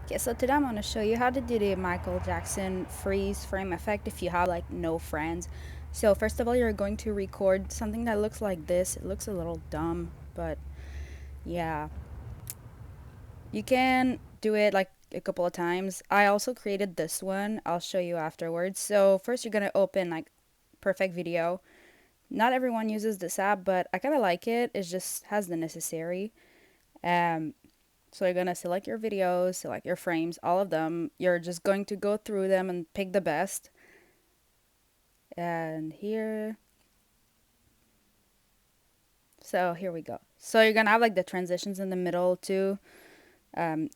Okay, so today I'm going to show you how to do the Michael Jackson freeze frame effect if you have like no friends. So first of all, you're going to record something that looks like this. It looks a little dumb, but yeah. You can do it like a couple of times. I also created this one. I'll show you afterwards. So first you're going to open like Perfect Video. Not everyone uses this app, but I kind of like it. It just has the necessary. Um, So you're gonna select your videos, select your frames, all of them. You're just going to go through them and pick the best. And here, so here we go. So you're gonna have like the transitions in the middle too.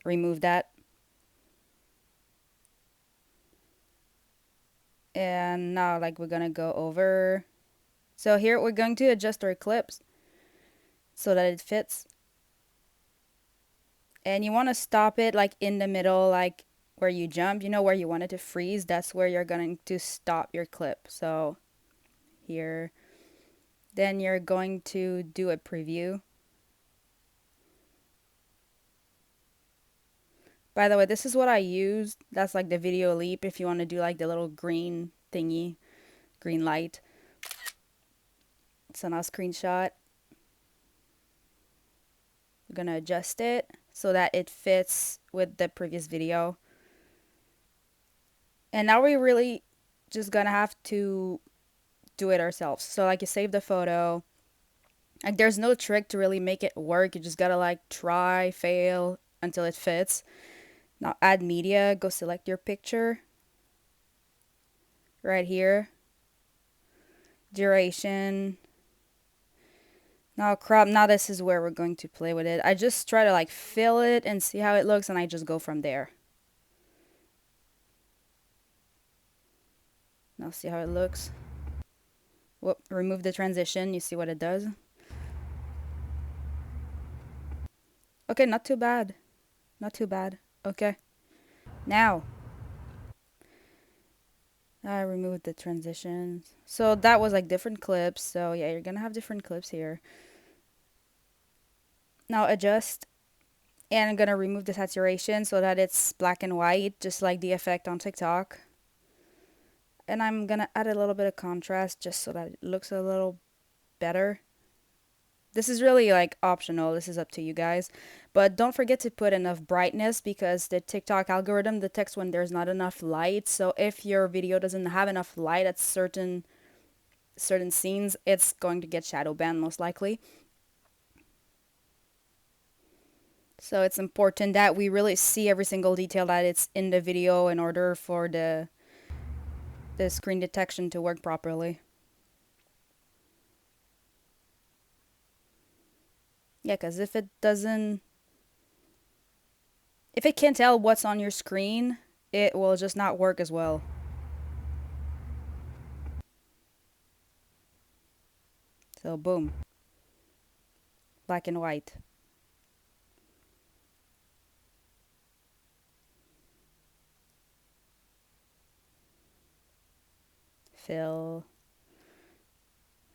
Remove that. And now like we're gonna go over. So here we're going to adjust our clips so that it fits. And you want to stop it like in the middle, like where you jump, you know, where you want it to freeze. That's where you're going to stop your clip. So here. Then you're going to do a preview. By the way, this is what I used. That's like the video leap if you want to do like the little green thingy, green light. So now screenshot. We're going to adjust it so that it fits with the previous video. And now we're really just going to have to do it ourselves. So like you save the photo. Like there's no trick to really make it work. You just got to like try, fail until it fits. Now add media, go select your picture right here. Duration. Now crop, now this is where we're going to play with it. I just try to like fill it and see how it looks and I just go from there. Now see how it looks. Whoop, remove the transition, you see what it does. Okay, not too bad. Not too bad. Okay. Now I removed the transitions. So that was like different clips. So yeah, you're gonna have different clips here. Now adjust. And I'm gonna remove the saturation so that it's black and white, just like the effect on TikTok. And I'm gonna add a little bit of contrast just so that it looks a little better. This is really like optional. This is up to you guys. But don't forget to put enough brightness because the TikTok algorithm detects when there's not enough light. So if your video doesn't have enough light at certain scenes, it's going to get shadow banned most likely. So it's important that we really see every single detail that it's in the video in order for the screen detection to work properly. Yeah, because if it can't tell what's on your screen, it will just not work as well. So boom. Black and white. Fill.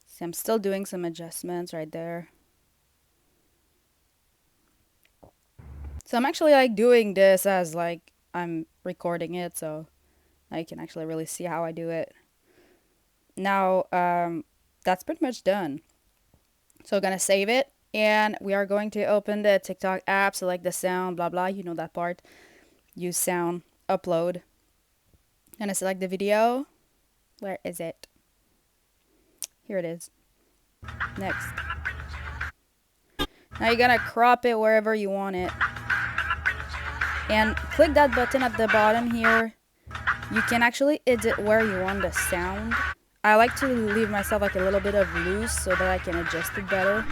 See, I'm still doing some adjustments right there. So I'm actually like doing this as like I'm recording it, so now you can actually really see how I do it. Now, that's pretty much done. So we're gonna save it, and we are going to open the TikTok app, select the sound, blah blah, you know that part. Use sound, upload. Gonna select the video. Where is it? Here it is. Next. Now you're gonna crop it wherever you want it. And click that button at the bottom here. You can actually edit where you want the sound. I like to leave myself like a little bit of loose so that I can adjust it better.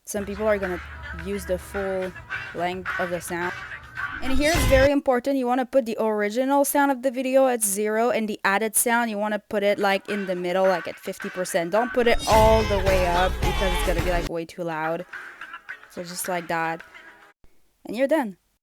Some people are gonna use the full length of the sound. And here it's very important, you want to put the original sound of the video at 0 and the added sound, you want to put it like in the middle, like at 50%. Don't put it all the way up because it's going to be like way too loud. So just like that. And you're done.